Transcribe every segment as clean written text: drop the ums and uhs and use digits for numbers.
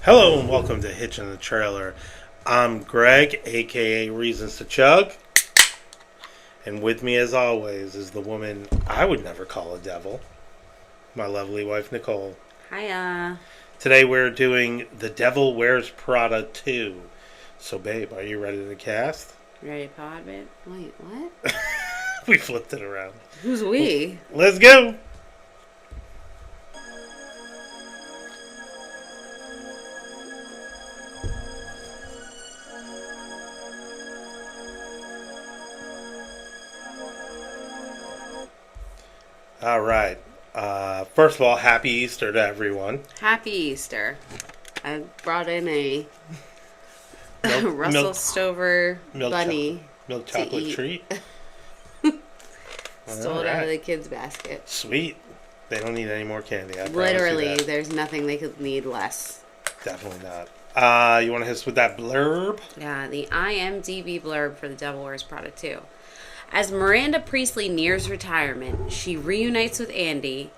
Hello and welcome to Hitchin the Trailer. I'm Greg, aka Reasons to Chug, and with me as always is the woman I would never call a devil, my lovely wife Nicole. Hiya. Today we're doing The Devil Wears Prada 2. So babe, are you ready to cast? Ready to pod, babe? Wait, what? We flipped it around. Who's we? Let's go! All right. First of all, happy Easter to everyone. Happy Easter. I brought in a Milk, Russell Stover bunny. Milk chocolate eat. treat. Stole it out of the kids' basket. Sweet. They don't need any more candy. I Literally, there's nothing they could need less. Definitely not. You want to hit us with that blurb? Yeah, the IMDb blurb for The Devil Wears Prada 2. As Miranda Priestly nears retirement, she reunites with Andy.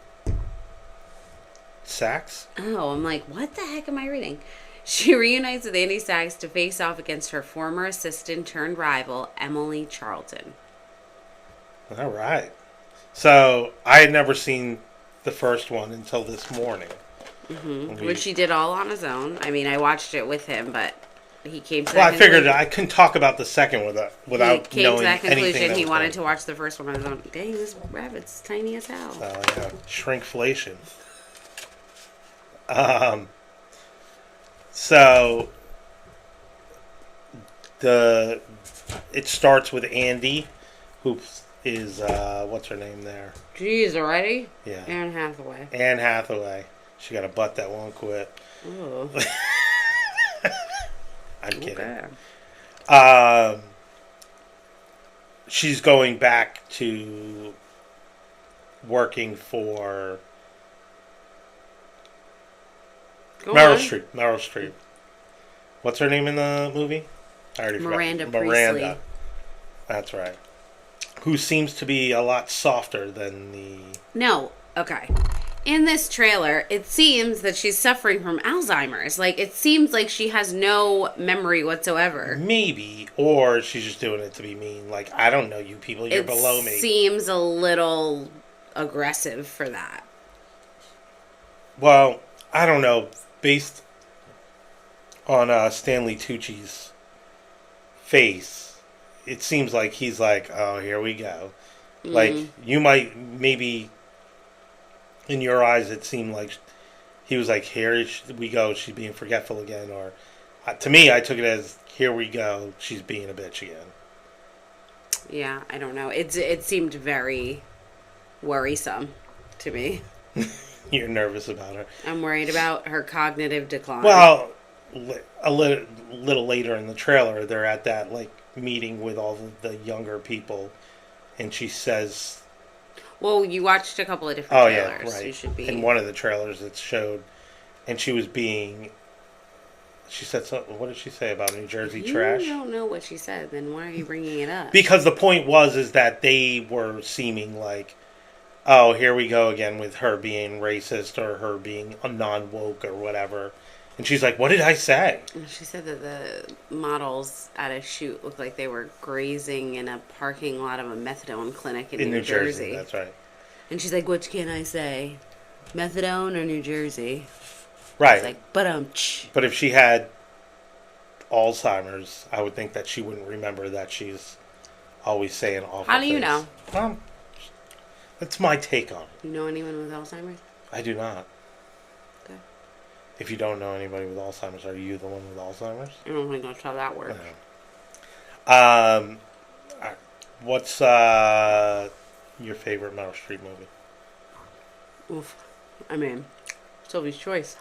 Sachs? Oh, I'm like, what the heck am I reading? She reunites with Andy Sachs to face off against her former assistant turned rival, Emily Charlton. All right. So, I had never seen the first one until this morning. Mm-hmm. Which he did all on his own. I mean, I watched it with him, but he came to that Well, I figured conclusion. I couldn't talk about the second without He knowing came to that anything. conclusion. He wanted going. to watch the first one on his own. Dang, this rabbit's tiny as hell. Yeah. Shrinkflation. So it starts with Andy, who is what's her name there? Jeez, already? Yeah, Anne Hathaway. Anne Hathaway. She got a butt that won't quit. Oh. I'm kidding. Okay. She's going back to working for Meryl Streep. What's her name in the movie? I already forgot. Miranda Priestly. Miranda. That's right. Who seems to be a lot softer than the... No. Okay. In this trailer, it seems that she's suffering from Alzheimer's. Like, it seems like she has no memory whatsoever. Maybe. Or she's just doing it to be mean. Like, I don't know you people. You're below me. It seems a little aggressive for that. Well, I don't know. Based on Stanley Tucci's face, it seems like he's like, oh, here we go. Mm. Like, you might, maybe, in your eyes, it seemed like he was like, here we go, she's being forgetful again. Or, to me, I took it as, here we go, she's being a bitch again. Yeah, I don't know. It seemed very worrisome to me. You're nervous about her. I'm worried about her cognitive decline. Well, a little later in the trailer, they're at that like meeting with all the younger people, and she says, "Well, you watched a couple of different trailers. Yeah, right. You should be." In one of the trailers, it showed, and she was being. She said something. What did she say about New Jersey trash? You don't know what she said. Then why are you bringing it up? Because the point is that they were seeming like, oh, here we go again with her being racist or her being a non-woke or whatever. And she's like, what did I say? She said that the models at a shoot looked like they were grazing in a parking lot of a methadone clinic in New Jersey. That's right. And she's like, which can I say? Methadone or New Jersey? Right. It's like, But if she had Alzheimer's, I would think that she wouldn't remember that she's always saying awful How do you things. know? That's my take on it. You know anyone with Alzheimer's? I do not. Okay. If you don't know anybody with Alzheimer's, are you the one with Alzheimer's? I don't think that's how that works. No. What's your favorite Meryl Streep movie? Oof. I mean, Sylvie's Choice.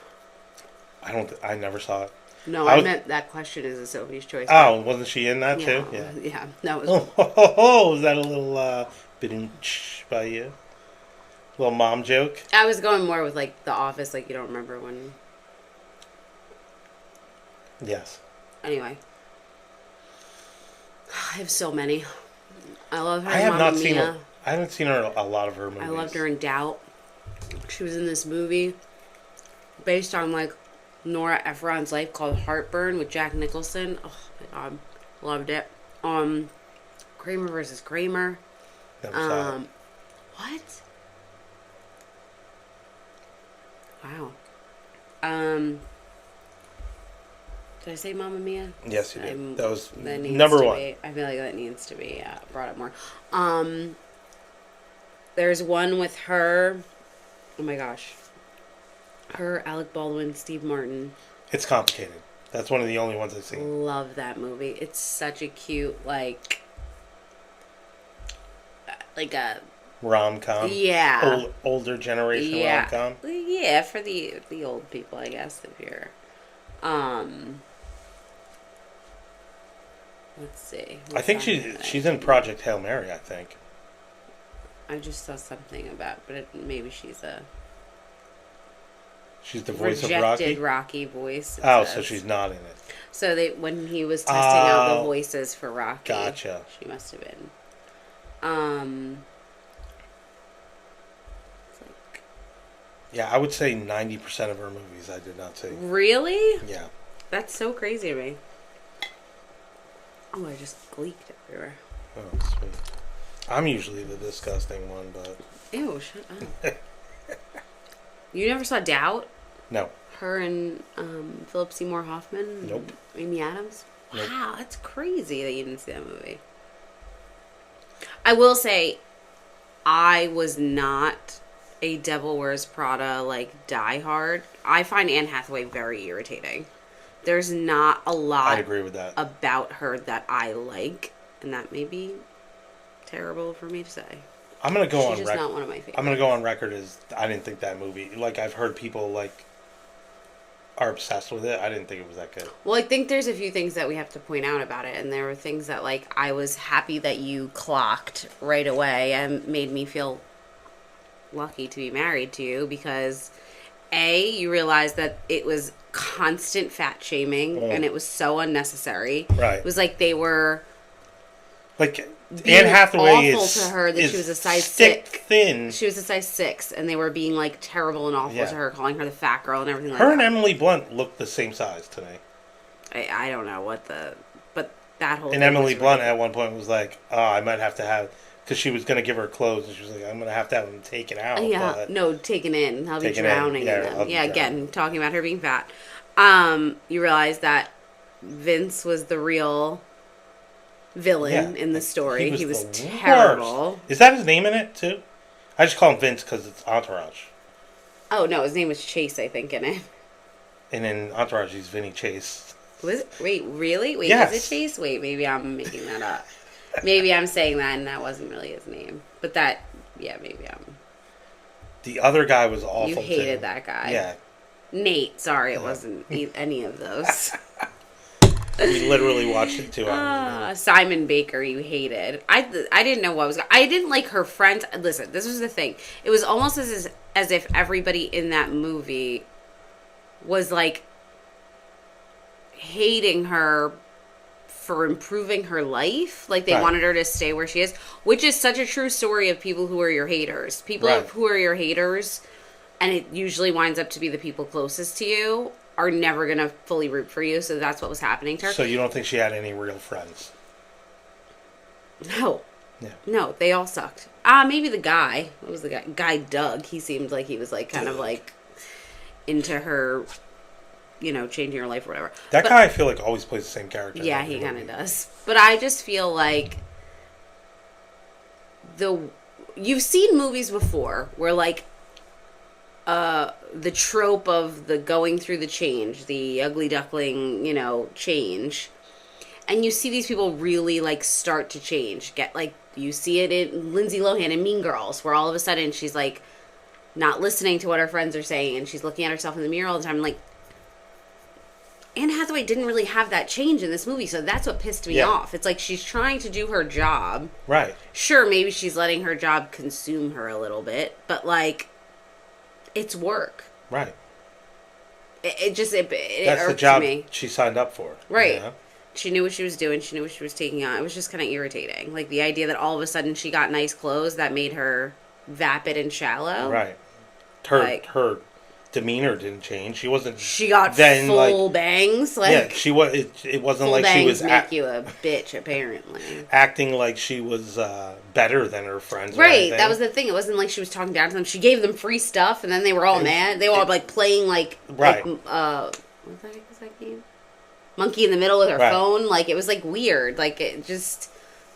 I never saw it. No, I meant that question is a Sylvie's Choice. Oh, wasn't she in that too? Yeah. Yeah. No. Was that a little bidinch by you? Little mom joke? I was going more with like The Office, like you don't remember when. Yes. Anyway. I have so many. I love her. I have not seen her. I haven't seen her a lot of her movies. I loved her in Doubt. She was in this movie based on like Nora Ephron's Life called Heartburn with Jack Nicholson. Oh my god, loved it. Kramer versus Kramer. Never saw it. What? Wow. Did I say Mamma Mia? Yes, you did. That was that number one. I feel like that needs to be brought up more. There's one with her. Oh my gosh. Her, Alec Baldwin, Steve Martin. It's complicated. That's one of the only ones I've seen. Love that movie. It's such a cute, like a rom-com. Yeah. Older generation rom-com. Yeah, for the old people, I guess, if you're let's see. I think she's in Project Hail Mary, I think. I just saw something about, but maybe she's the voice of Rocky? rejected Rocky voice. Oh, so she's not in it. So when he was testing out the voices for Rocky. Gotcha. She must have been. Yeah, I would say 90% of her movies I did not see. Really? Yeah. That's so crazy to me. Oh, I just gleeked everywhere. Oh, sweet. I'm usually the disgusting one, but... Ew, shut up. You never saw Doubt? No. Her and Philip Seymour Hoffman? Nope. Amy Adams? Nope. Wow, that's crazy that you didn't see that movie. I will say, I was not a Devil Wears Prada, like, diehard. I find Anne Hathaway very irritating. There's not a lot I agree with that. about her that I like, and that may be terrible for me to say. I'm going to go on record. She's just not one of my favorites. I'm going to go on record as I didn't think that movie... Like, I've heard people, like, are obsessed with it. I didn't think it was that good. Well, I think there's a few things that we have to point out about it, and there were things that, like, I was happy that you clocked right away and made me feel lucky to be married to you, because you realized that it was constant fat shaming, and it was so unnecessary. Right. It was like they were... Like... Anne Hathaway awful to her that she was a size stick 6. Thin. She was a size 6, and they were being like terrible and awful to her, calling her the fat girl and everything like that. Her and Emily Blunt looked the same size to me. I don't know but that whole. And Emily Blunt at one point was like, "Oh, I might have to have," because she was going to give her clothes, and she was like, "I'm going to have them taken out." Yeah, no, taken in. I'll be drowning in them. Yeah, again, talking about her being fat. You realize that Vince was the real villain in the story. He was terrible. Worst. Is that his name in it too? I just call him Vince because it's Entourage. Oh no, his name was Chase, I think, in it. And in Entourage, he's Vinny Chase. Was it? Wait, really? Wait, yes. Is it Chase? Wait, maybe I'm making that up. Maybe I'm saying that and that wasn't really his name. But that, yeah, maybe I'm. The other guy was awful. You hated that guy. Yeah. Nate, sorry, it wasn't any of those. We literally watched it 2 hours ago. Simon Baker, you hated. I didn't know what was. I didn't like her friends. Listen, this was the thing. It was almost as if everybody in that movie was like hating her for improving her life. Like they wanted her to stay where she is, which is such a true story of people who are your haters. People who are your haters, and it usually winds up to be the people closest to you, are never going to fully root for you, so that's what was happening to her. So you don't think she had any real friends? No. Yeah. No, they all sucked. Maybe the guy. What was the guy? Guy Doug. He seemed like he was like kind of like into her, changing her life or whatever. That guy I feel like always plays the same character. Yeah, he kind of does. But I just feel like you've seen movies before where like the trope of the going through the change, the ugly duckling, change. And you see these people really, like, start to change. You see it in Lindsay Lohan in Mean Girls, where all of a sudden she's, like, not listening to what her friends are saying, and she's looking at herself in the mirror all the time. Like, Anne Hathaway didn't really have that change in this movie, so that's what pissed me off. It's like she's trying to do her job. Right. Sure, maybe she's letting her job consume her a little bit, but, like, it's work. Right. It that's the job me. She signed up for. Right. She knew what she was doing. She knew what she was taking on. It was just kind of irritating. Like the idea that all of a sudden she got nice clothes that made her vapid and shallow. Right. Her demeanor didn't change. She wasn't. She got then, full like, bangs. Like, yeah, she was. It wasn't full like she bangs was make you a bitch. Apparently, acting like she was better than her friends. Right, that was the thing. It wasn't like she was talking down to them. She gave them free stuff, and then they were all mad. They were all like playing like right. Like, what's that game? Monkey in the Middle with her phone. Like, it was like weird. Like, it just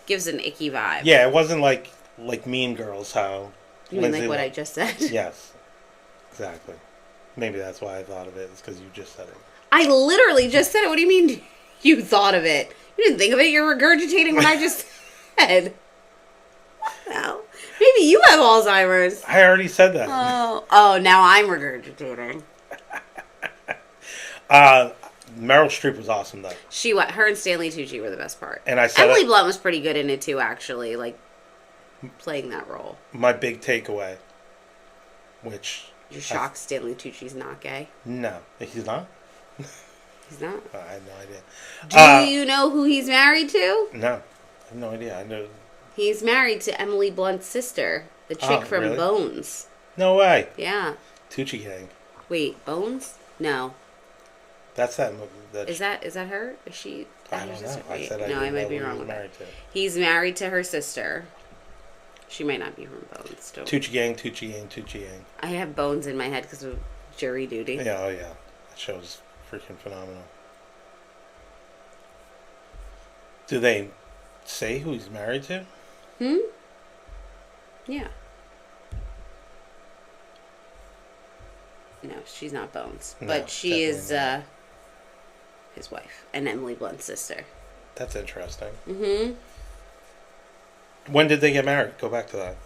gives an icky vibe. Yeah, it wasn't like Mean Girls. How you mean like what I just said? Yes, exactly. Maybe that's why I thought of it. It's because you just said it. I literally just said it. What do you mean you thought of it? You didn't think of it. You're regurgitating what I just said. Well, maybe you have Alzheimer's. I already said that. Oh, now I'm regurgitating. Meryl Streep was awesome though. Her and Stanley Tucci were the best part. And I said Emily Blunt was pretty good in it too, actually, like playing that role. My big takeaway, which you're shocked Stanley Tucci's not gay? No, he's not. He's not. I have no idea. Do you know who he's married to? No, I have no idea. I know he's married to Emily Blunt's sister, the chick from really? Bones. No way. Yeah. Tucci gang. Wait, Bones? No. That's that movie. Is that her? Is she? I don't know. I might be wrong with that. He's married to her sister. She might not be from Bones. Tucci gang, Tucci gang, Tucci gang. I have Bones in my head because of jury duty. Yeah, oh yeah. That show's freaking phenomenal. Do they say who he's married to? Yeah. No, she's not Bones. But she is his wife and Emily Blunt's sister. That's interesting. Mm-hmm. When did they get married? Go back to that.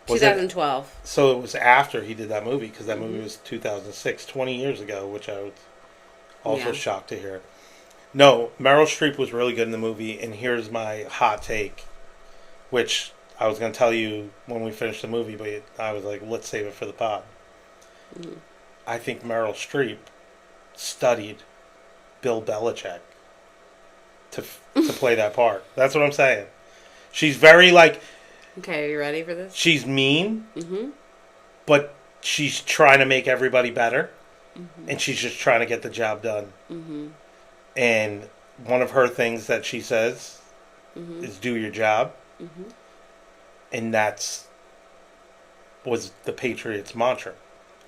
2012. So it was after he did that movie, because that movie was 2006, 20 years ago, which I was also shocked to hear. No, Meryl Streep was really good in the movie, and here's my hot take, which I was going to tell you when we finished the movie, but I was like, let's save it for the pod. Mm-hmm. I think Meryl Streep studied Bill Belichick to play that part. That's what I'm saying. She's very like... Okay, are you ready for this? She's mean, but she's trying to make everybody better, and she's just trying to get the job done. And one of her things that she says is do your job, and was the Patriots' mantra.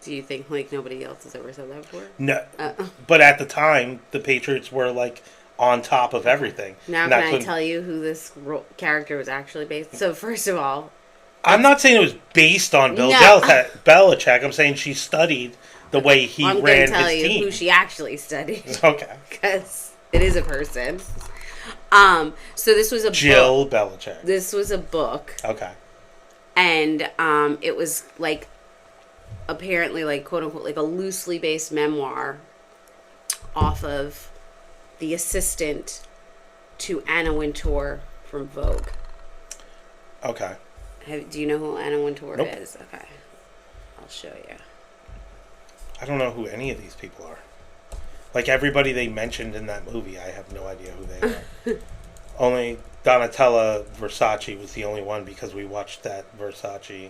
Do you think like nobody else has ever said that before? No, but at the time, the Patriots were like on top of everything. Now can I tell you who this character was actually based? So first of all, I'm not saying it was based on Bill Belichick. I'm saying she studied the way he ran his team. I'm going to tell you who she actually studied. Okay. Because it is a person. So this was a Jill Belichick. This was a book. Okay. And it was like apparently like quote unquote like a loosely based memoir off of the assistant to Anna Wintour from Vogue. Okay. Do you know who Anna Wintour Nope. is? Okay. I'll show you. I don't know who any of these people are. Like everybody they mentioned in that movie, I have no idea who they are. Only Donatella Versace was the only one because we watched that Versace.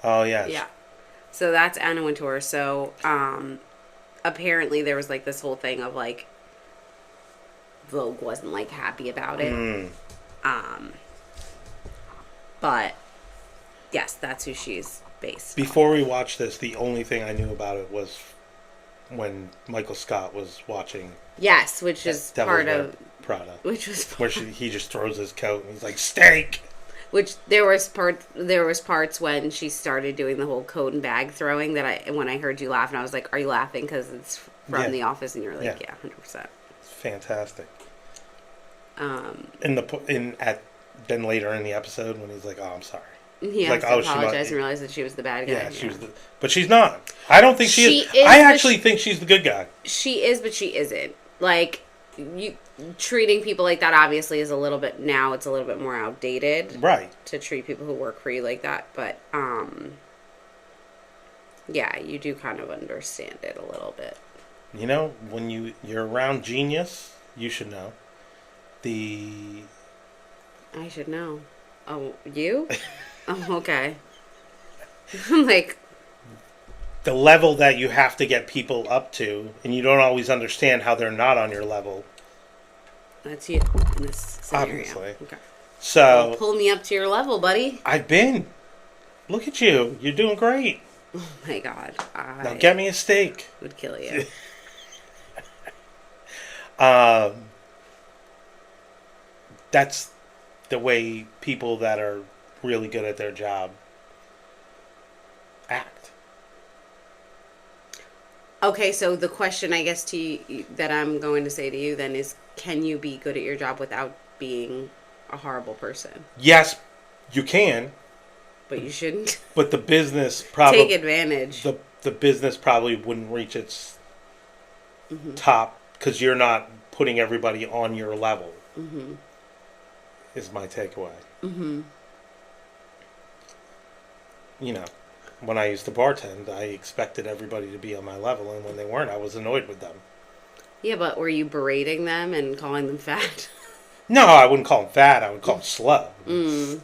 Oh, yeah. Yeah. So that's Anna Wintour. So apparently there was like this whole thing of like Vogue wasn't like happy about it. But yes, that's who she's based Before we watched this, the only thing I knew about it was when Michael Scott was watching. Yes, which is Devil part Wears of Prada. Which was where he just throws his coat and he's like, steak. Which there was parts when she started doing the whole coat and bag throwing that when I heard you laugh and I was like, are you laughing because it's from The Office? And you're like, yeah 100%. It's fantastic. Then later in the episode when he's like, oh, I'm sorry. He has to apologize and realize that she was the bad guy. Yeah, she was but she's not. I don't think she is. I actually think she's the good guy. She is, but she isn't. Like, you treating people like that obviously is a little bit more outdated. Right. To treat people who work for you like that. But, yeah, you do kind of understand it a little bit. You know, when you're around genius, you should know. I should know. Oh, you? Oh, okay. I'm like... the level that you have to get people up to, and you don't always understand how they're not on your level. That's you in this scenario. Obviously. Okay. So Well, pull me up to your level, buddy. I've been. Look at you. You're doing great. Oh my God. Now get me a steak. Would kill you. That's the way people that are really good at their job act. Okay, so the question I guess to you, that I'm going to say to you then is, can you be good at your job without being a horrible person? Yes, you can. But you shouldn't. But the business probably take advantage. The business probably wouldn't reach its top because you're not putting everybody on your level. Is my takeaway. You know, when I used to bartend, I expected everybody to be on my level, and when they weren't, I was annoyed with them. Yeah, but were you berating them and calling them fat? No, I wouldn't call them fat. I would call them slow.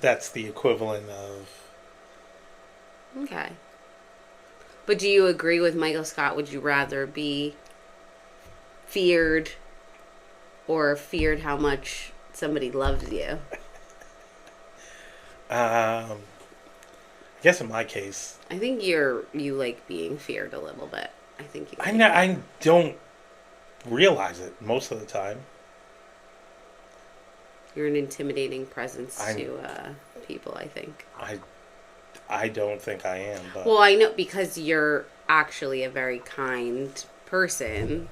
That's the equivalent of... Okay. But do you agree with Michael Scott? Would you rather be feared or feared how much somebody loves you? I guess in my case... I think you like being feared a little bit. I think you like I don't realize it most of the time. You're an intimidating presence to people, I think. I don't think I am. But well, I know because you're actually a very kind person,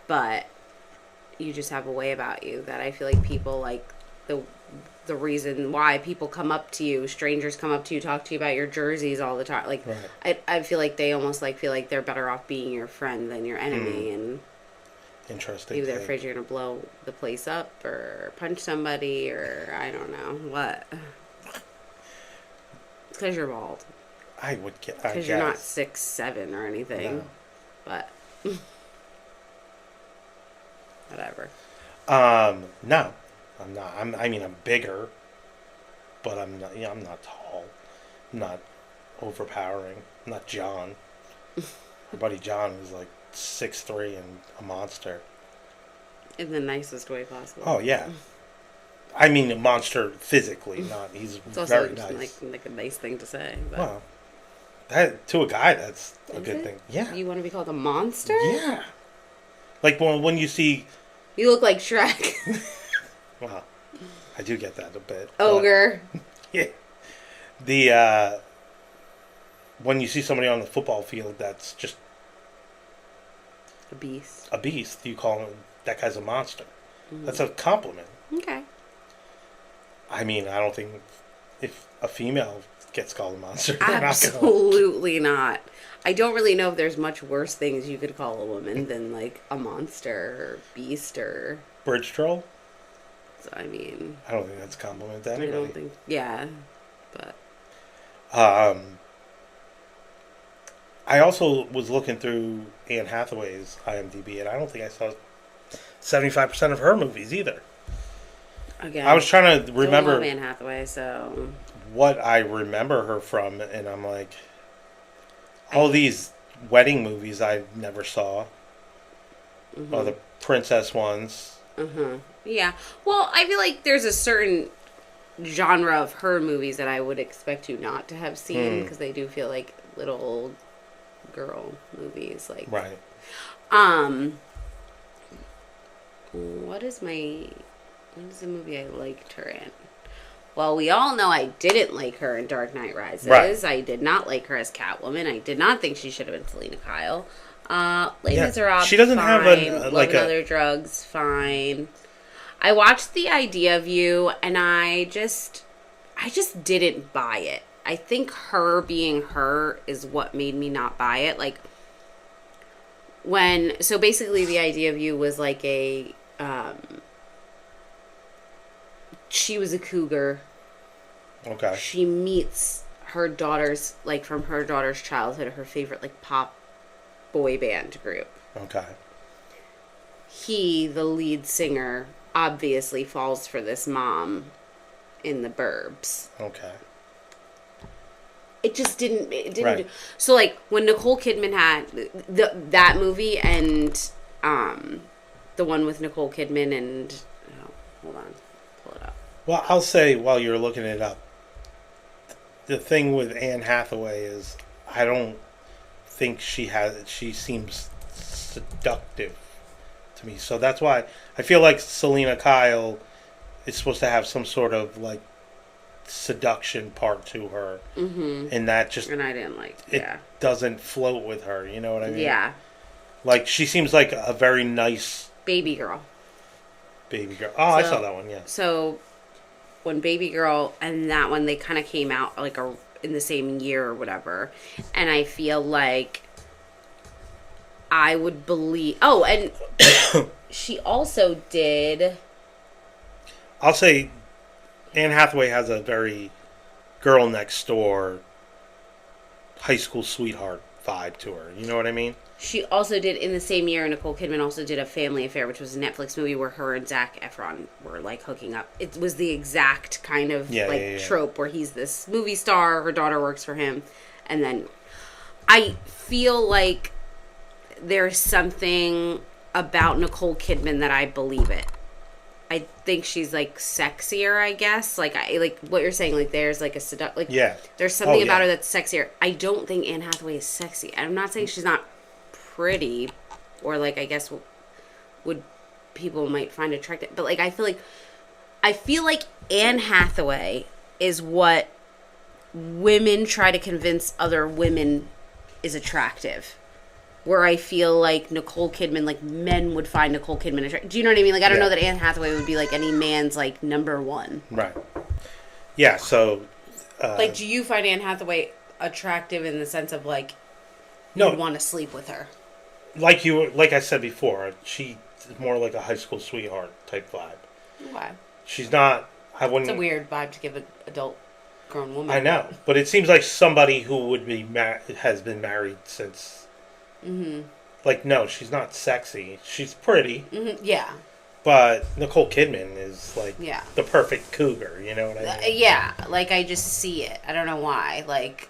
but you just have a way about you that I feel like people like the reason why people come up to you, strangers come up to you, talk to you about your jerseys all the time. Like, right. I feel like they almost like feel like they're better off being your friend than your enemy, and interesting. Maybe they're afraid you're gonna blow the place up or punch somebody or I don't know what. It's because you're bald. I would get. Because you're not 6'7" or anything, no. But whatever. No, I'm not. I'm bigger, but I'm not. I'm not tall. I'm not overpowering. I'm not John. My buddy John is like 6'3" and a monster. In the nicest way possible. Oh yeah. I mean a monster physically, not he's it's also very nice. Like a nice thing to say. But. Well, that to a guy that's a good thing. Yeah. You want to be called a monster? Yeah. Like when you see. You look like Shrek. Well, I do get that a bit. Ogre. Yeah. The when you see somebody on the football field that's just a beast. A beast, you call him that guy's a monster. That's a compliment. Okay. I mean, I don't think if a female gets called a monster, absolutely not. I don't really know if there's much worse things you could call a woman than like a monster or beast or bridge troll. So, I mean, I don't think that's a compliment to anybody. I don't think, yeah, but I also was looking through Anne Hathaway's IMDb, and I don't think I saw 75% of her movies either. Again, I was trying to remember Anne Hathaway, so what I remember her from, and I'm like, all these wedding movies I never saw, or the princess ones. Yeah. Well, I feel like there's a certain genre of her movies that I would expect you not to have seen because they do feel like little old girl movies, like right. What is the movie I liked her in? Well, we all know I didn't like her in Dark Knight Rises. Right. I did not like her as Catwoman. I did not think she should have been Selena Kyle. Les Miserables, she doesn't fine. have Love and Other Drugs, fine. I watched The Idea of You, and I just didn't buy it. I think her being her is what made me not buy it. Like, so basically The Idea of You was like a, she was a cougar. Okay. She meets her daughter's, like, from her daughter's childhood, her favorite, like, pop boy band group. Okay. He, the lead singer, obviously falls for this mom in the burbs. Okay. it just didn't. It didn't. Right. So like when Nicole Kidman had that movie and the one with Nicole Kidman and hold on, pull it up. Well, I'll say while you're looking it up, the thing with Anne Hathaway is I don't think she seems seductive to me. So that's why I feel like Selena Kyle is supposed to have some sort of like seduction part to her, and that just and I didn't like it doesn't float with her. You know what I mean? Yeah. Like she seems like a very nice Baby Girl. Oh, I saw that one. Yeah. So when Baby Girl and that one, they kind of came out like in the same year or whatever, and I feel like I would believe. Oh, and she also did. I'll say Anne Hathaway has a very girl next door, high school sweetheart vibe to her. You know what I mean? She also did, in the same year, Nicole Kidman also did A Family Affair, which was a Netflix movie where her and Zac Efron were, like, hooking up. It was the exact kind of, trope where he's this movie star, her daughter works for him, and then I feel like there's something about Nicole Kidman that I believe it. I think she's like sexier, I guess. Like what you're saying. Like there's like there's something about her that's sexier. I don't think Anne Hathaway is sexy. I'm not saying she's not pretty, or like I guess would people might find attractive. But like I feel like Anne Hathaway is what women try to convince other women is attractive. Where I feel like Nicole Kidman, like men would find Nicole Kidman attractive. Do you know what I mean? Like I don't know that Anne Hathaway would be like any man's like number one. Right. Yeah. So. Like, do you find Anne Hathaway attractive in the sense of like you'd want to sleep with her? Like I said before, she's more like a high school sweetheart type vibe. Okay. She's not. I wouldn't. It's a weird vibe to give an adult grown woman. I know, but it seems like somebody who would be has been married since. Mm-hmm. Like, no, she's not sexy. She's pretty. Mm-hmm. Yeah. But Nicole Kidman is like the perfect cougar. You know what I mean? Yeah. Like I just see it. I don't know why. Like.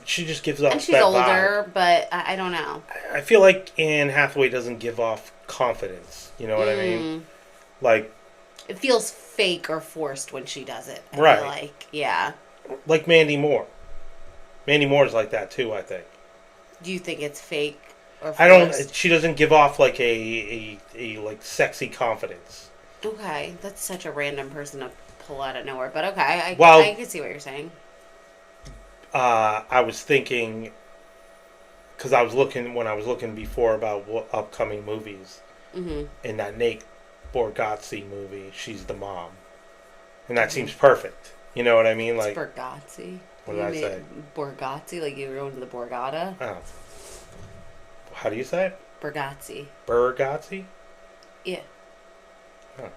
She just gives off. And she's older, but I don't know. I feel like Anne Hathaway doesn't give off confidence. You know what I mean? Like. It feels fake or forced when she does it. I feel like, yeah. Like Mandy Moore. Mandy Moore is like that too, I think. Do you think it's fake or forced? I don't. She doesn't give off like a like sexy confidence. Okay, that's such a random person to pull out of nowhere. But okay, I can see what you're saying. I was thinking because I was looking before about what upcoming movies. Mm-hmm. In that Nate Bargatze movie, she's the mom, and that seems perfect. You know what I mean? Like Bargatze. What did I say? Borgazzi, like you were going to the Borgata? Oh. How do you say it? Bargatze. Bargatze? Yeah. Oh.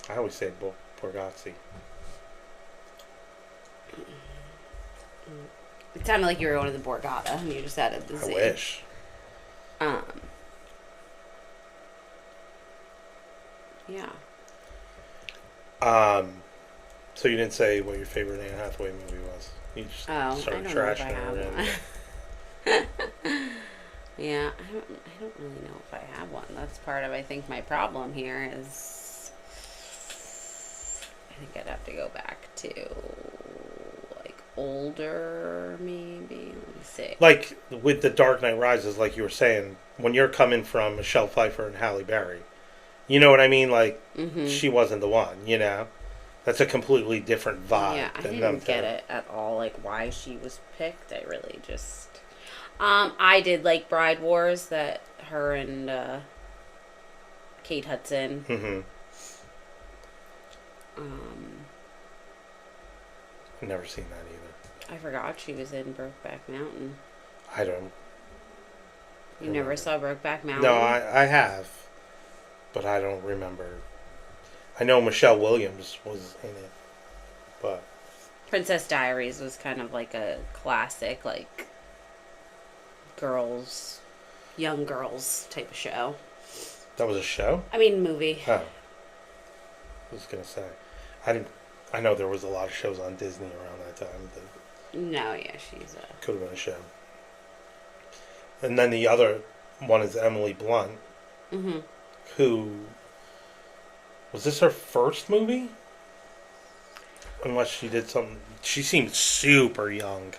I always say Borgazzi. It sounded like you were going to the Borgata, and you just added the Z. I wish. Yeah. So you didn't say what your favorite Anne Hathaway movie was. You just started trashing her. Yeah, I don't really know if I have one. That's part of, I think, my problem here is I think I'd have to go back to like older, maybe. Let me see. Like with The Dark Knight Rises, like you were saying, when you're coming from Michelle Pfeiffer and Halle Berry, you know what I mean? Like she wasn't the one, you know? That's a completely different vibe. Yeah, I didn't get it at all, like why she was picked. I really just... I did like Bride Wars, that her and Kate Hudson. Mm-hmm. I've never seen that either. I forgot she was in Brokeback Mountain. I don't. You never saw Brokeback Mountain? No, I have, but I don't remember. I know Michelle Williams was in it, but... Princess Diaries was kind of like a classic, like, young girls type of show. That was a show? I mean, movie. Oh. I was going to say. I know there was a lot of shows on Disney around that time. No, yeah, she's Could have been a show. And then the other one is Emily Blunt, who was this her first movie? Unless she did something. She seemed super young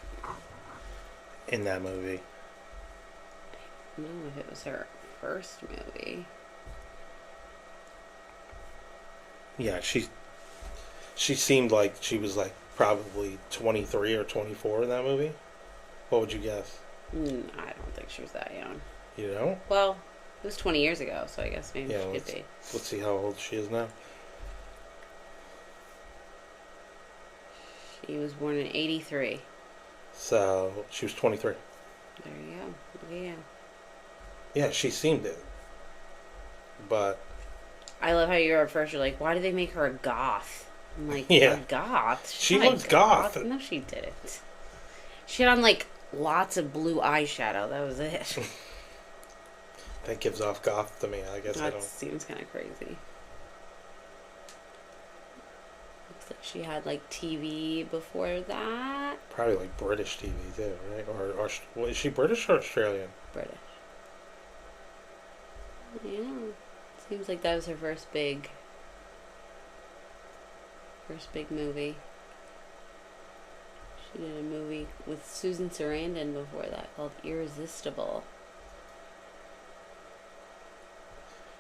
in that movie. I don't know if it was her first movie. Yeah, she seemed like she was like probably 23 or 24 in that movie. What would you guess? I don't think she was that young. You know? Well, it was 20 years ago, so I guess maybe she could be. Let's see how old she is now. She was born in 83. So, she was 23. There you go. Look at you. Yeah, she seemed it. But... I love how you're at first, you're like, why did they make her a goth? I'm like, yeah. A goth? She looked goth. No, she didn't. She had on, like, lots of blue eyeshadow. That was it. That gives off goth to me. I guess I don't... seems kind of crazy. Looks like she had, like, TV before that. Probably, like, British TV, too, right? Or is she British or Australian? British. Yeah. Seems like that was her first big movie. She did a movie with Susan Sarandon before that called Irresistible.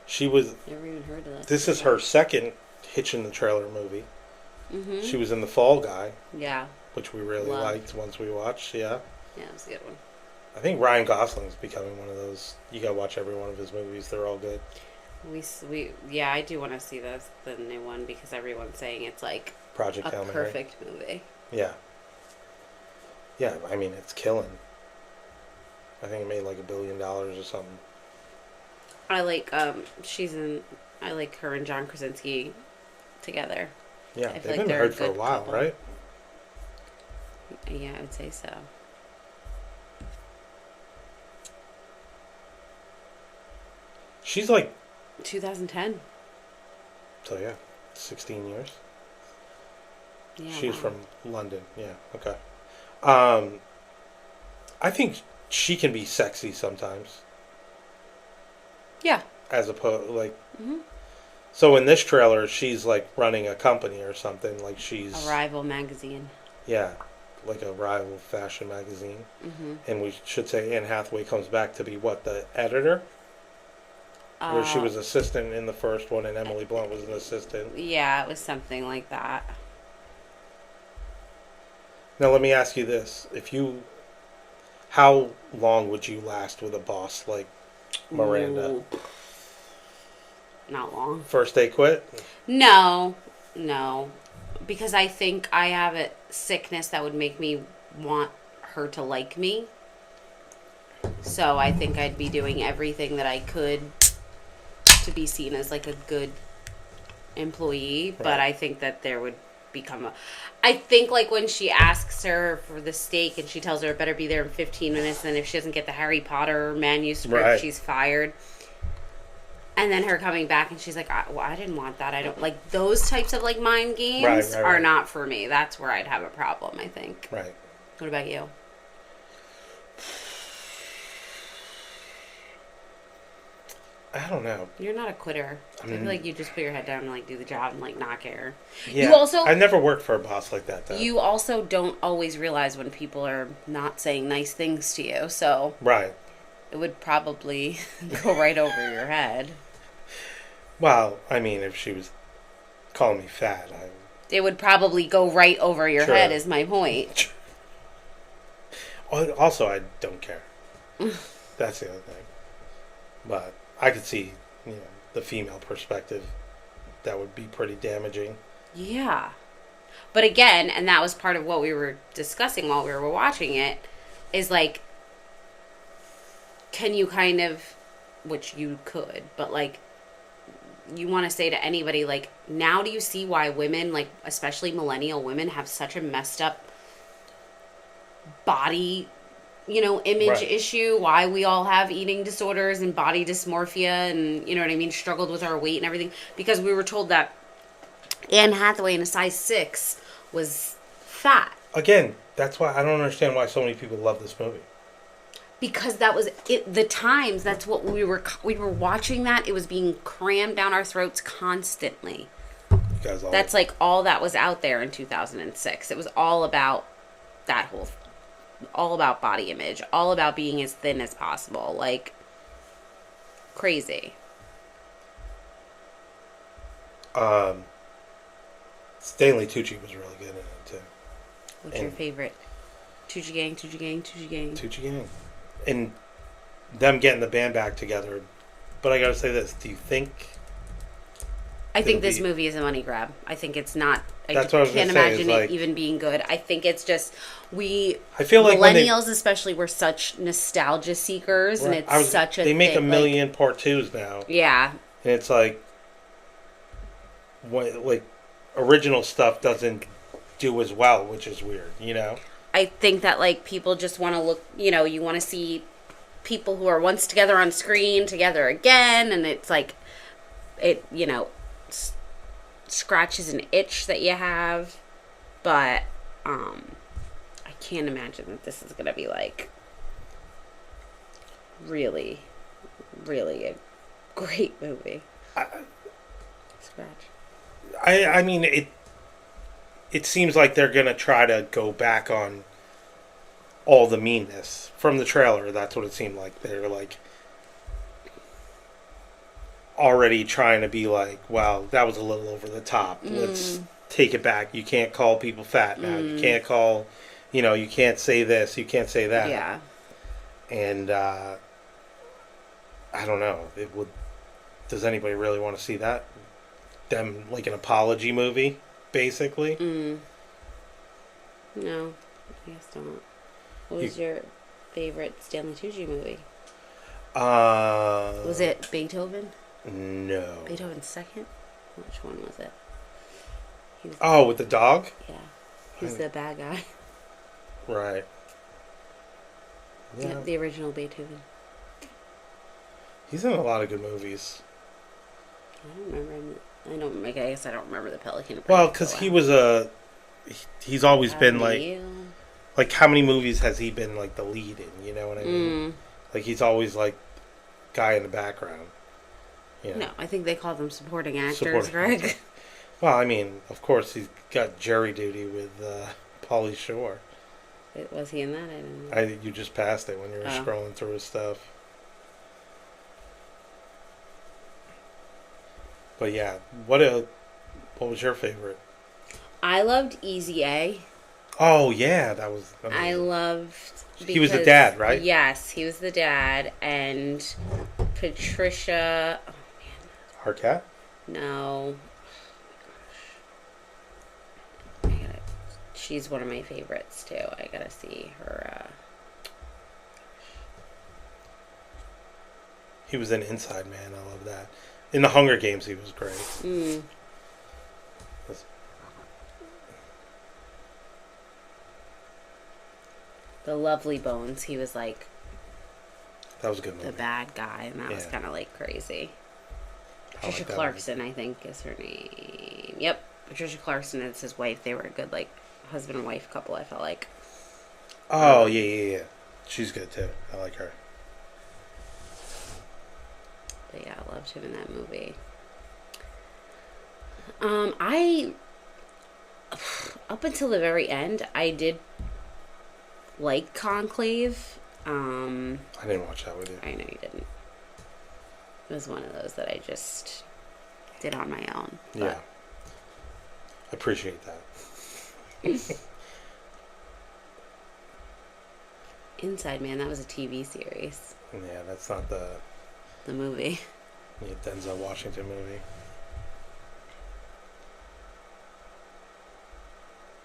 She was... Never even heard of that. This is her second Hitchin the Trailer movie. Mm-hmm. She was in The Fall Guy. Yeah. Which we really liked once we watched, yeah. Yeah, it was a good one. I think Ryan Gosling's becoming one of those... You gotta watch every one of his movies. They're all good. Yeah, I do want to see the new one because everyone's saying it's like Project a perfect movie. Yeah. Yeah, I mean, it's killing. I think it made like $1 billion or something. I like I like her and John Krasinski together. Yeah, they've been married for a while, couple. Right? Yeah, I would say so. She's like 2010. So yeah, 16 years. Yeah. She's from London. Yeah. Okay. I think she can be sexy sometimes. Yeah. As opposed, like. Mm-hmm. So in this trailer, she's like running a company or something. Like she's a rival magazine. Yeah, like a rival fashion magazine. Mm-hmm. And we should say Anne Hathaway comes back to be what, the editor? Where she was assistant in the first one, and Emily Blunt was an assistant. Yeah, it was something like that. Now let me ask you this: how long would you last with a boss like Miranda? Ooh. Not long. First day quit? No, because I think I have a sickness that would make me want her to like me. So I think I'd be doing everything that I could to be seen as like a good employee, right. But I think that there would become I think like when she asks her for the steak and she tells her it better be there in 15 minutes, and if she doesn't get the Harry Potter manuscript, right. She's fired. And then her coming back and she's like, I didn't want that. I don't like those types of like mind games are not for me. That's where I'd have a problem, I think. Right. What about you? I don't know. You're not a quitter. I feel like you just put your head down and like do the job and like not care. Yeah. I never worked for a boss like that though. You also don't always realize when people are not saying nice things to you, so right. It would probably go right over your head. Well, I mean, if she was calling me fat, it would probably go right over your head, is my point. Also, I don't care. That's the other thing. But I could see, the female perspective. That would be pretty damaging. Yeah. But again, and that was part of what we were discussing while we were watching it, is like, can you kind of, which you could, but like, you want to say to anybody, like, now do you see why women, like, especially millennial women, have such a messed up body, image issue? Why we all have eating disorders and body dysmorphia and, struggled with our weight and everything? Because we were told that Anne Hathaway in a size 6 was fat. Again, That's why I don't understand why so many people love this movie. Because that was it. The times. That's what we were watching. That it was being crammed down our throats constantly. That's like all that was out there in 2006. It was all about that all about body image, all about being as thin as possible, like crazy. Stanley Tucci was really good in it too. What's your favorite? Tucci Gang. And them getting the band back together. But I gotta say this, do you think... I think this movie is a money grab. I think it's not... That's what I was can't gonna say, imagine it even being good. I think it's just... I feel like millennials especially were such nostalgia seekers, and it's such a They make a million part twos now. Yeah. And it's like... original stuff doesn't do as well, which is weird, you know? I think that, like, people just want to look... You know, you want to see people who are once together on screen together again, and it's like... It, you know... scratches an itch that you have, but I can't imagine that this is gonna be like really a great movie. I mean it seems like they're gonna try to go back on all the meanness from the trailer. That's what it seemed like. They're like already trying to be like, wow, that was a little over the top. Let's take it back. You can't call people fat now. You can't call, you can't say this. You can't say that. Yeah. And I don't know. Does anybody really want to see that? Them like an apology movie, basically. No, I guess not. What was your favorite Stanley Tucci movie? Was it Beethoven? No. Beethoven's second? Which one was it? With the dog? Yeah. He's the bad guy. Right. Yeah. The original Beethoven. He's in a lot of good movies. I don't remember him. I guess I don't remember the Pelican. Well, because he was he's always been like, how many movies has he been like the lead in? You know what I mean? Like he's always like guy in the background. No, I think they call them supporting actors, Greg. Well, I mean, of course he's got jury duty with Pauly Shore. Was he in that? I didn't know. You just passed it when you were scrolling through his stuff. But yeah, what was your favorite? I loved Easy A. Oh yeah, that was amazing. I loved. He was the dad, right? Yes, he was the dad, and Patricia. Oh man. Arquette? No. She's one of my favorites too. I gotta see her. He was in Inside Man. I love that. In the Hunger Games, he was great. The Lovely Bones. He was like. That was a good movie. The bad guy, and that was kind of like crazy. Patricia Clarkson, I think, is her name. Yep, Patricia Clarkson is his wife. They were a good like husband and wife couple. I felt like. Oh yeah. She's good too. I like her. But yeah, I loved him in that movie. I up until the very end, I did like Conclave. I didn't watch that with you. I know you didn't. It was one of those that I just did on my own. But. Yeah. I appreciate that. Inside Man, that was a TV series. Yeah, that's not the movie. Yeah, Denzel Washington movie.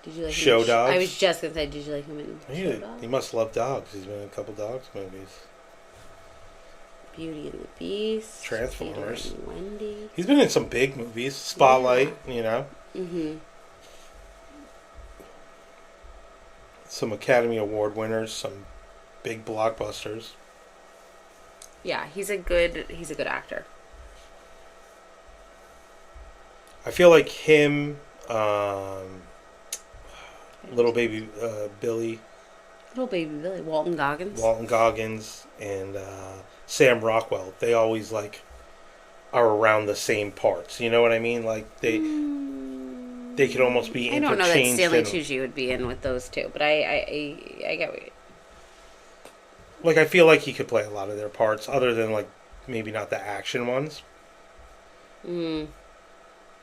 Did you like Show Dogs? I was just gonna say, did you like him in Show Dogs? He must love dogs. He's been in a couple dogs movies. Beauty and the Beast. Transformers. Peter and Wendy. He's been in some big movies. Spotlight, you know. Some Academy Award winners. Some big blockbusters. Yeah, he's a good actor. I feel like him, Little baby Billy. Little baby Billy. Walton Goggins. Walton Goggins and Sam Rockwell. They always like are around the same parts. You know what I mean? Like they could almost be interchanged. I don't know that Stanley Tucci would be in with those two, but I get what you... Like, I feel like he could play a lot of their parts, other than, like, maybe not the action ones.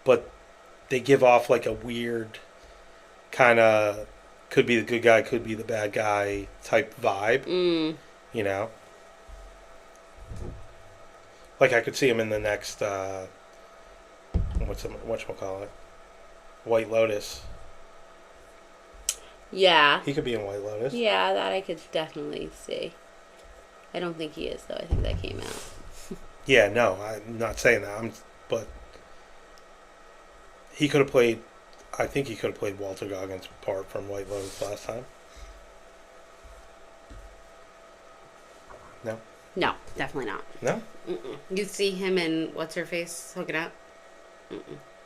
But they give off, like, a weird kind of could be the good guy, could be the bad guy type vibe. You know? Like, I could see him in the next, whatchamacallit? White Lotus. Yeah. He could be in White Lotus. Yeah, that I could definitely see. I don't think he is, though. I think that came out. Yeah, no, I'm not saying that. But he could have played. I think he could have played Walter Goggins' part from White Lotus last time. No. No, definitely not. No. You see him in What's Her Face hooking up?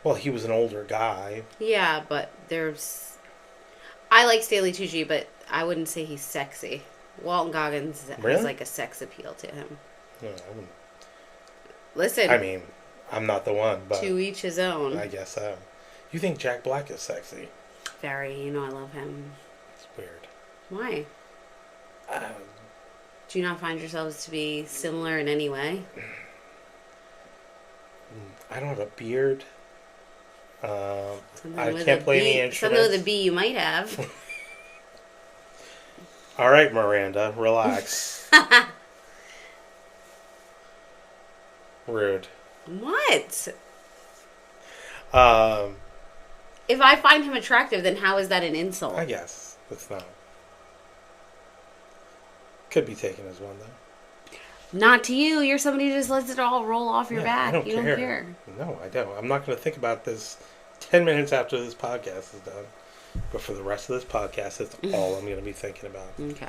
Well, he was an older guy. Yeah, but there's. I like Stanley Tucci, but I wouldn't say he's sexy. Walton Goggins has like a sex appeal to him. No, I wouldn't. Listen. I mean, I'm not the one, but to each his own. I guess so. You think Jack Black is sexy? Very. You know I love him. It's weird. Why? Do you not find yourselves to be similar in any way? I don't have a beard. I can't play any instruments. Something with a B you might have. All right, Miranda, relax. Rude. What? If I find him attractive, then how is that an insult? I guess it's not. Could be taken as one, though. Not to you. You're somebody who just lets it all roll off your back. I don't you don't care. No, I don't. I'm not going to think about this 10 minutes after this podcast is done. But for the rest of this podcast, that's all I'm going to be thinking about. Okay.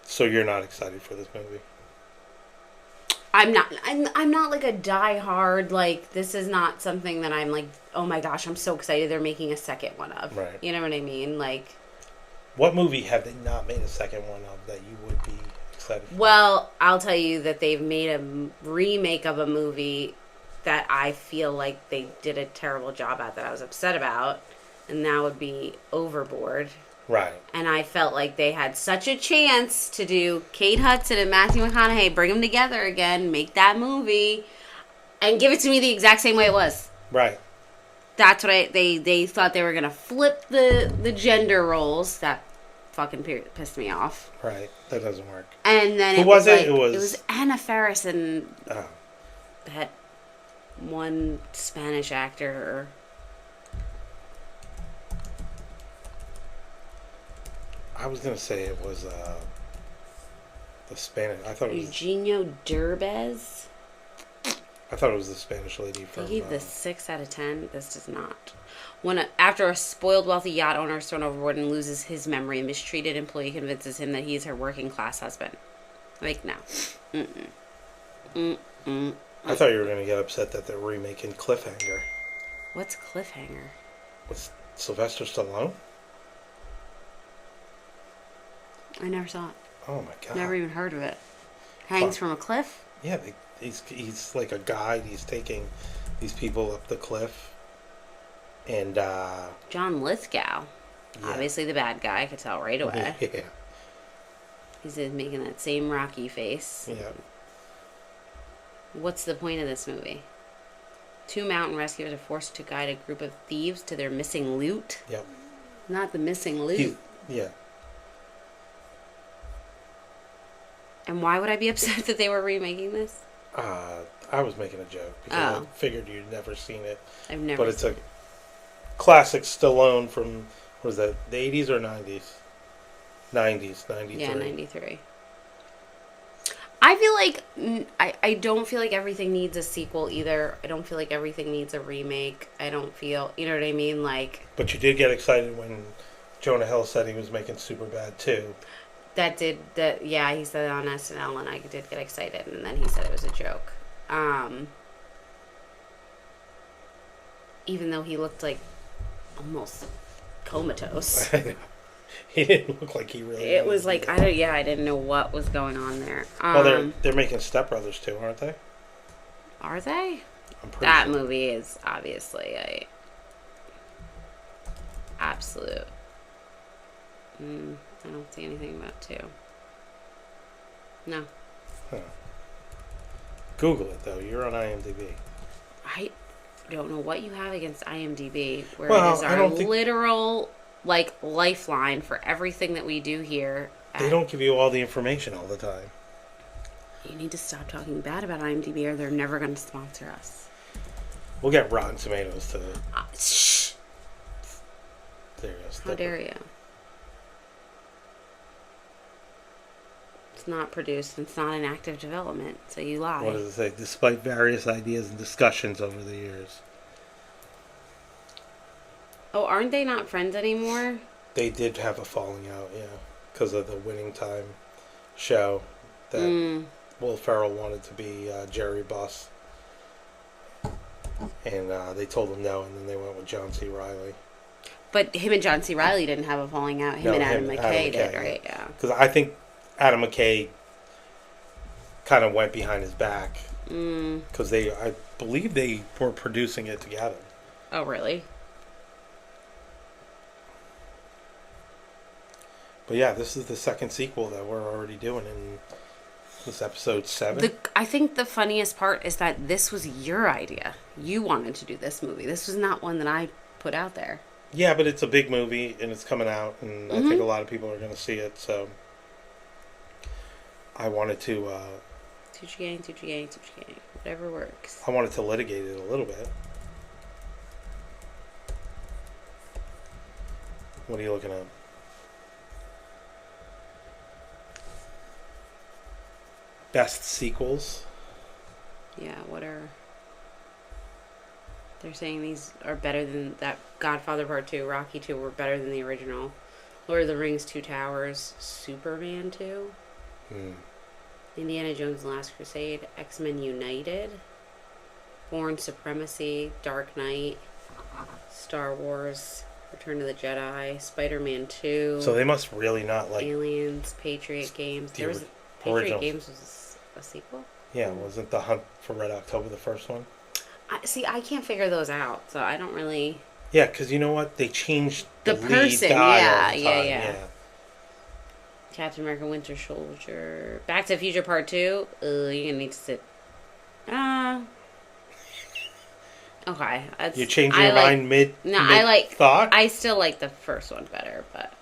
So you're not excited for this movie? I'm not. I'm not like a diehard. Like, this is not something that I'm like, oh my gosh, I'm so excited they're making a second one of. Right. You know what I mean? Like, what movie have they not made a second one of that you would be excited for? Well, I'll tell you that they've made a remake of a movie that I feel like they did a terrible job at, that I was upset about, and that would be Overboard. Right. And I felt like they had such a chance to do Kate Hudson and Matthew McConaughey, bring them together again, make that movie, and give it to me the exact same way it was. Right. That's what they thought they were going to flip the gender roles. That fucking pissed me off. Right. That doesn't work. And then Who it was was it? Like, it was Anna Faris and that one Spanish actor. I was going to say it was the Spanish. I thought it was Eugenio Derbez. I thought it was the Spanish lady from... They gave this 6 out of 10. This does not. After a spoiled wealthy yacht owner is thrown overboard and loses his memory, a mistreated employee convinces him that he is her working class husband. Like, no. I thought you were going to get upset that they're remaking Cliffhanger. What's Cliffhanger? With Sylvester Stallone? I never saw it. Oh my god. Never even heard of it. Hangs from a cliff? Yeah, he's like a guide. He's taking these people up the cliff. And, John Lithgow. Yeah. Obviously the bad guy. I could tell right away. Yeah. He's making that same Rocky face. Yeah. What's the point of this movie? 2 mountain rescuers are forced to guide a group of thieves to their missing loot? Yep. Not the missing loot. Yeah. And why would I be upset that they were remaking this? I was making a joke because I figured you'd never seen it. I've never. But it's a classic Stallone from, what was that, the 80s or 90s? 90s, 93. Yeah, 93. I feel like I don't feel like everything needs a sequel either. I don't feel like everything needs a remake. I don't feel, you know what I mean? Like. But you did get excited when Jonah Hill said he was making Superbad too. Yeah, he said it on SNL, and I did get excited, and then he said it was a joke. even though he looked like almost comatose. He didn't look like he really. It was like I didn't know what was going on there. Well, they're making Step Brothers too, aren't they? Are they? I'm pretty That sure. movie is obviously a absolute. I don't see anything about two. No. Huh. Google it though. You're on IMDb. I don't know what you have against IMDb, where Well, it is I our don't think- literal lifeline for everything that we do here. They don't give you all the information all the time. You need to stop talking bad about IMDb, or they're never going to sponsor us. We'll get Rotten Tomatoes to. Shh! There you go. How dare you? It's not produced. It's not in active development, so you lie. What does it say? Despite various ideas and discussions over the years. Oh, aren't they not friends anymore? They did have a falling out, yeah. Because of the Winning Time show that Will Ferrell wanted to be Jerry Buss. And they told him no, and then they went with John C. Reilly. But him and John C. Reilly didn't have a falling out. Him and Adam McKay did, right? Yeah. Because I think Adam McKay kind of went behind his back. Because I believe they were producing it together. Oh, really? But yeah, this is the second sequel that we're already doing in this episode 7. I think the funniest part is that this was your idea. You wanted to do this movie. This was not one that I put out there. Yeah, but it's a big movie and it's coming out, and I think a lot of people are going to see it. So I wanted to. Tucci gang, whatever works. I wanted to litigate it a little bit. What are you looking at? Best sequels. Yeah, what are... They're saying these are better than that. Godfather Part 2, Rocky 2 were better than the original. Lord of the Rings, Two Towers, Superman 2, Indiana Jones and the Last Crusade, X-Men United, Bourne Supremacy, Dark Knight, Star Wars, Return of the Jedi, Spider-Man 2. So they must really not like... Aliens, Patriot Games. There was... Patriot originals. Games was a sequel? Yeah, wasn't The Hunt for Red October the first one? I can't figure those out, so I don't really... Yeah, because you know what? They changed the lead person, guy all the time. yeah. Captain America Winter Soldier. Back to the Future Part 2. You're gonna need to sit... Okay. You change your mind mid-thought? I still like the first one better, but...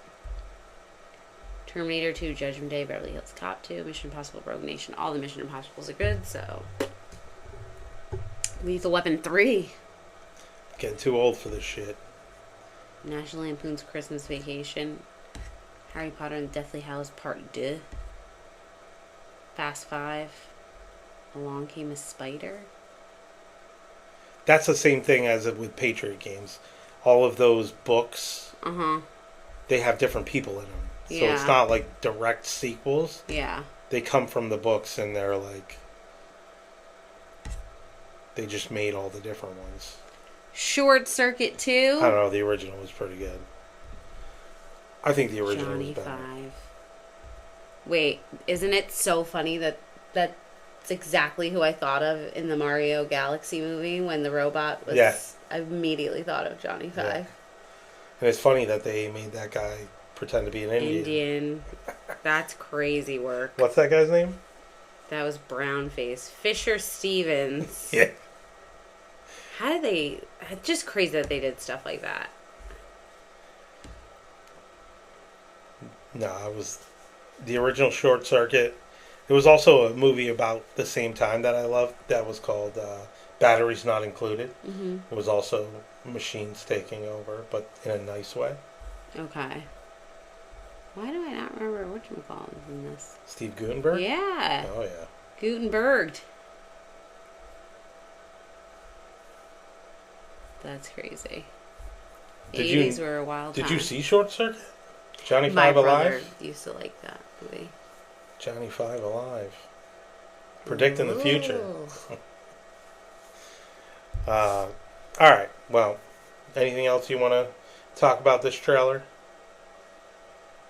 Terminator 2, Judgment Day, Beverly Hills Cop 2, Mission Impossible, Rogue Nation. All the Mission Impossibles are good, so... Lethal Weapon 3. Getting too old for this shit. National Lampoon's Christmas Vacation. Harry Potter and the Deathly Hallows Part 2. Fast 5. Along Came a Spider. That's the same thing as with Patriot Games. All of those books, they have different people in them. So it's not like direct sequels. Yeah. They come from the books and they're like... They just made all the different ones. Short Circuit 2. I don't know, the original was pretty good. I think the original Johnny was better. 5. Wait, isn't it so funny that that's exactly who I thought of in the Mario Galaxy movie when the robot was... Yes. I immediately thought of Johnny 5. Yeah. And it's funny that they made that guy pretend to be an Indian. That's crazy work. What's that guy's name? That was Brownface. Fisher Stevens. Yeah. How did they... It's just crazy that they did stuff like that. No, it was the original Short Circuit. There was also a movie about the same time that I loved that was called Batteries Not Included. It was also machines taking over, but in a nice way. Okay. Why do I not remember whatchamacallit was in this? Steve Guttenberg? Yeah. Oh, yeah. Gutenberg. That's crazy. Did 80s were a wild time. Did you see Short Circuit? Johnny My Five brother Alive? used to like that movie. Johnny Five Alive. Predicting the future. I All right. Well, anything else you want to talk about this trailer?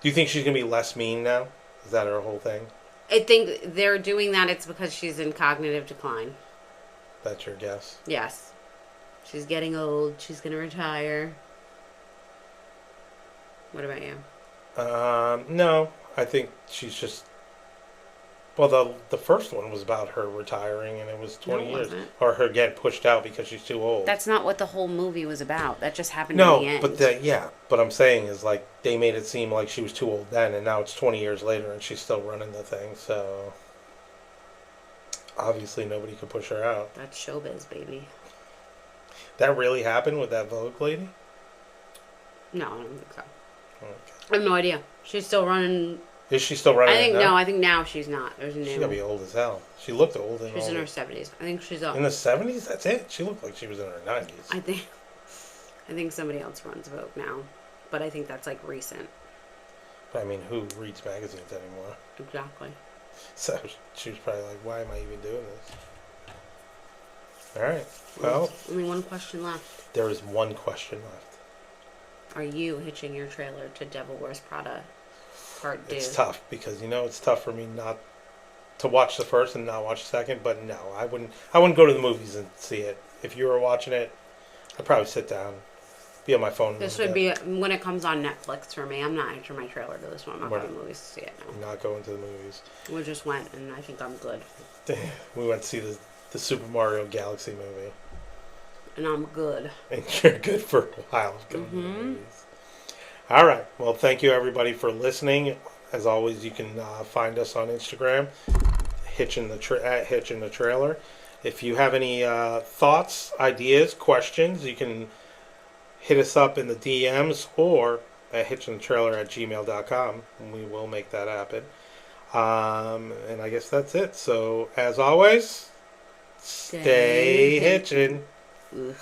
Do you think she's going to be less mean now? Is that her whole thing? I think they're doing that. It's because she's in cognitive decline. That's your guess? Yes. She's getting old. She's going to retire. What about you? No. I think she's just... Well, the first one was about her retiring, and it was 20 years. Wasn't. Or her getting pushed out because she's too old. That's not what the whole movie was about. That just happened in the end. But I'm saying is, like, they made it seem like she was too old then, and now it's 20 years later, and she's still running the thing, so... Obviously, nobody could push her out. That's showbiz, baby. That really happened with that Vogue lady? No, I don't think so. Okay. I have no idea. She's still running... Is she still running? I think now she's not. There's a new. She's gotta be old as hell. She looked old. She's in her 70s. I think she's up. In the 70s? That's it. She looked like she was in her 90s. I think somebody else runs Vogue now, but I think that's like recent. I mean, who reads magazines anymore? Exactly. So she was probably like, "Why am I even doing this?" All right. Well, there's only one question left. There is one question left. Are you hitching your trailer to Devil Wears Prada? Part 2. It's tough because it's tough for me not to watch the first and not watch the second. But no, I wouldn't go to the movies and see it. If you were watching it, I'd probably sit down, be on my phone. This would be when it comes on Netflix for me. I'm not hitching my trailer to this one. I'm not going to the movies to see it now. Not going to the movies. We just went, and I think I'm good. We went to see the Super Mario Galaxy movie. And I'm good. And you're good for a while going to the movies. All right. Well, thank you, everybody, for listening. As always, you can find us on Instagram, at Hitchin the Trailer. If you have any thoughts, ideas, questions, you can hit us up in the DMs or at hitchinthetrailer@gmail.com, and we will make that happen. And I guess that's it. So, as always, stay hitchin'. Ugh.